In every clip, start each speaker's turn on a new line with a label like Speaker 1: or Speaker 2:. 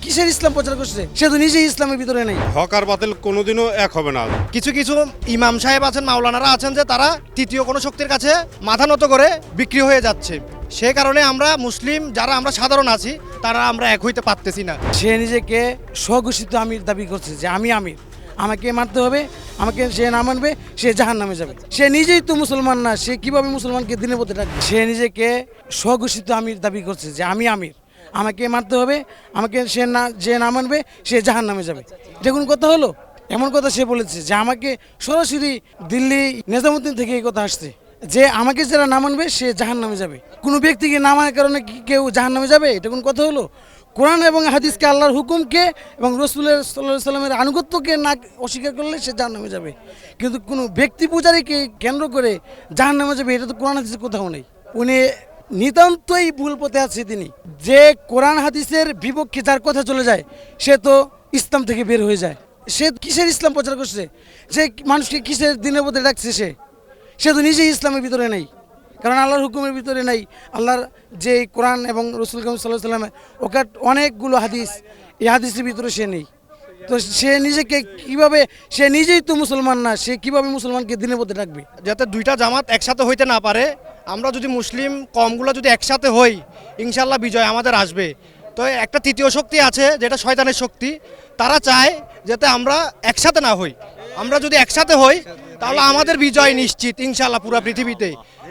Speaker 1: কিসের ইসলাম প্রচার করছে? সে তো নিজেই ইসলামের ভিতরে নেই।
Speaker 2: হক আর বাতিল কোনোদিনও এক হবে না।
Speaker 3: কিছু কিছু ইমাম সাহেব আছেন, মাওলানারা আছেন যে তারা তৃতীয় কোনো শক্তির কাছে মাথা নত করে বিক্রি হয়ে যাচ্ছে। সে কারণে আমরা মুসলিম যারা আমরা সাধারণ আছি তারা আমরা এক হইতে পারতেছি না।
Speaker 1: সে নিজেকে স্বঘোষিত আমির দাবি করছে যে আমি আমির, আমাকে মারতে হবে, আমাকে সে না মানবে সে জাহান্নামে যাবে। সে নিজেই তো মুসলমান না, সে কিভাবে মুসলমানকে দিনের পথে ডাকবে? সে নিজেকে স্বঘোষিত আমির দাবি করছে যে আমি আমির, আমাকে মারতে হবে, আমাকে যে না মানবে সে জাহান্নামে যাবে। এটা কোন কথা হলো? এমন কথা সে বলেছে যে আমাকে সরাসরি দিল্লি নিজামুদ্দিন থেকে এই কথা আসছে যে আমাকে যারা না মানবে সে জাহান্নামে যাবে। কোনো ব্যক্তিকে না মানার কারণে কি কেউ জাহান্নামে যাবে? এটা কোন কথা হলো? কোরআন এবং হাদিসকে, আল্লাহর হুকুমকে এবং রসুলের সাল্লাল্লাহু আলাইহি সাল্লামের আনুগত্যকে না অস্বীকার করলে সে জাহান্নামে যাবে। কিন্তু কোনো ব্যক্তি পূজারীকে কেন্দ্র করে জাহান্নামে যাবে, এটা তো কোরআন হাদিসের কোথাও নেই। উনি নিতান্তই ভুল পথে আছে। তিনি যে কোরআন হাদিসের বিপক্ষে যার কথা চলে যায় সে তো ইসলাম থেকে বের হয়ে যায়। সে কিসের ইসলাম প্রচার করছে? যে মানুষকে কিসের দিনের পথে ডাকছে? সে তো নিজেই ইসলামের ভিতরে নেই, কারণ আল্লাহর হুকুমের ভিতরে নেই। আল্লাহর যে কোরআন এবং রসুল সাল্লাল্লাহু আলাইহি সাল্লামের ওকার অনেকগুলো হাদিস, এই হাদিসের ভিতরে সে নেই। তো সে নিজেকে কিভাবে, সে নিজেই তো মুসলমান না, সে কিভাবে মুসলমানকে দিনের পথে ডাকবে?
Speaker 3: যাতে দুইটা জামাত একসাথে হইতে না পারে, আমরা যদি মুসলিম কমগুলো যদি একসাথে হই ইনশাল্লাহ বিজয় আমাদের আসবে। তো একটা তৃতীয় শক্তি আছে যেটা শয়তানের শক্তি, তারা চায় যাতে আমরা একসাথে না হই। আমরা যদি একসাথে হই তাহলে আমাদের বিজয় নিশ্চিত ইনশাল্লাহ পুরো পৃথিবীতে।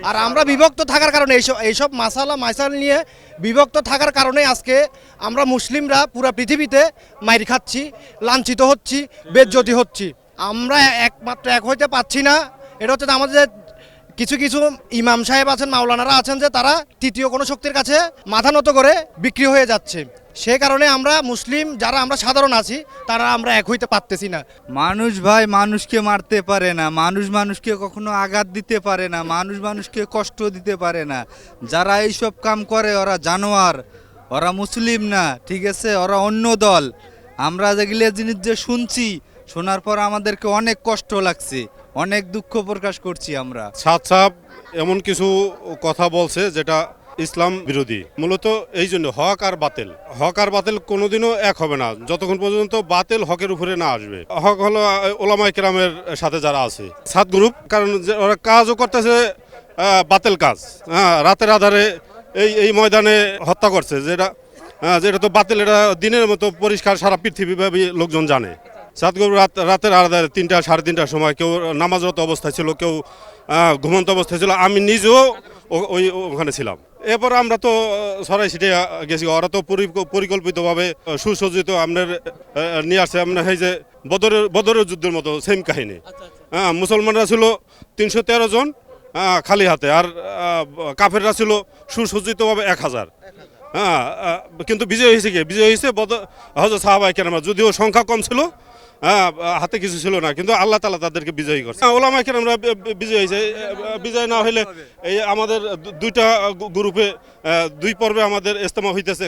Speaker 3: আর আমরা বিভক্ত থাকার কারণে এইসব মাসাল নিয়ে বিভক্ত থাকার কারণে আজকে আমরা মুসলিমরা পুরো পৃথিবীতে মাইর খাচ্ছি, লাঞ্ছিত হচ্ছি, বেজ্জতি হচ্ছি। আমরা একমাত্র এক হইতে পারছি না। এটা হচ্ছে আমাদের কিছু কিছু ইমাম সাহেব আছেন, মাওলানারা আছেন যে তারা তৃতীয় কোনো শক্তির কাছে মাথা নত করে বিক্রি হয়ে যাচ্ছে। সে কারণে আমরা মুসলিম যারা আমরা সাধারণ আছি তারা আমরা এক হইতে পারতেছি না।
Speaker 4: মানুষ ভাই মানুষকে মারতে পারে না, মানুষ মানুষকে কখনো আঘাত দিতে পারে না, মানুষ মানুষকে কষ্ট দিতে পারে না। যারা এইসব কাম করে ওরা জানোয়ার, ওরা মুসলিম না, ঠিক আছে, ওরা অন্য দল। আমরা যেগুলো জিনিস যে শুনছি, শোনার পর আমাদেরকে অনেক কষ্ট লাগছে, অনেক দুঃখ প্রকাশ করছি আমরা।
Speaker 2: সাপ এমন কিছু কথা বলছে যেটা ইসলাম বিরোধী। মূলত এই জন্য হক আর বাতিল কোনোদিনও এক হবে না যতক্ষণ পর্যন্ত বাতিল হকের উপরে না আসবে। হক হলো ওলামায়ে কেরামের সাথে যারা আছে, সাত গ্রুপ, কারণ ওরা কাজও করতেছে বাতিল কাজ। রাতের আধারে এই ময়দানে হত্যা করছে, যেটা তো বাতিল। এটা দিনের মতো পরিষ্কার, সারা পৃথিবীব্যাপী লোকজন জানে। সাতগুরু রাতের আধারে 3টা সাড়ে 3টার সময় কেউ নামাজরত অবস্থায় ছিল, কেউ ঘুমন্ত অবস্থায় ছিল। আমি নিজেও ওখানে ছিলাম। এরপর আমরা তো সরাই সিটে গেছি। ওরা তো পরিকল্পিতভাবে সুসজ্জিত আপনার নিয়ে আসছে। আপনার এই যে বদরের যুদ্ধের মতো সেম কাহিনী। মুসলমানরা ছিল 313 জন খালি হাতে, আর কাফেররা ছিল সুসজ্জিতভাবে 1000। কিন্তু বিজয় হয়েছে হযরত সাহাবায়ে কেরাম। যদিও সংখ্যা কম ছিল, হাতে কিছু ছিল না, কিন্তু আল্লাহ তাআলা তাদেরকে বিজয়ী করছে। ওলামায়ে কেরামরা বিজয় হয়েছে। বিজয় না হইলে এই আমাদের দুইটা গ্রুপে 2 পর্বে আমাদের ইজতেমা হইতেছে।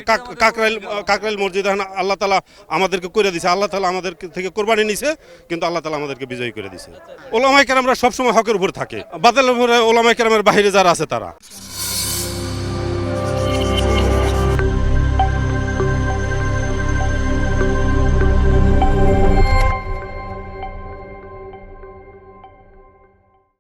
Speaker 2: কাকরাইল মসজিদ আল্লাহ তাআলা আমাদেরকে করে দিয়েছে। আল্লাহ তাআলা আমাদের থেকে কোরবানি নিছে, কিন্তু আল্লাহ তাআলা আমাদেরকে বিজয়ী করে দিয়েছে। ওলামায়ে কেরামরা সবসময় হকের উপর থাকে, বাতিলের উপরে ওলামায়ে কেরামের বাইরে যারা আছে তারা।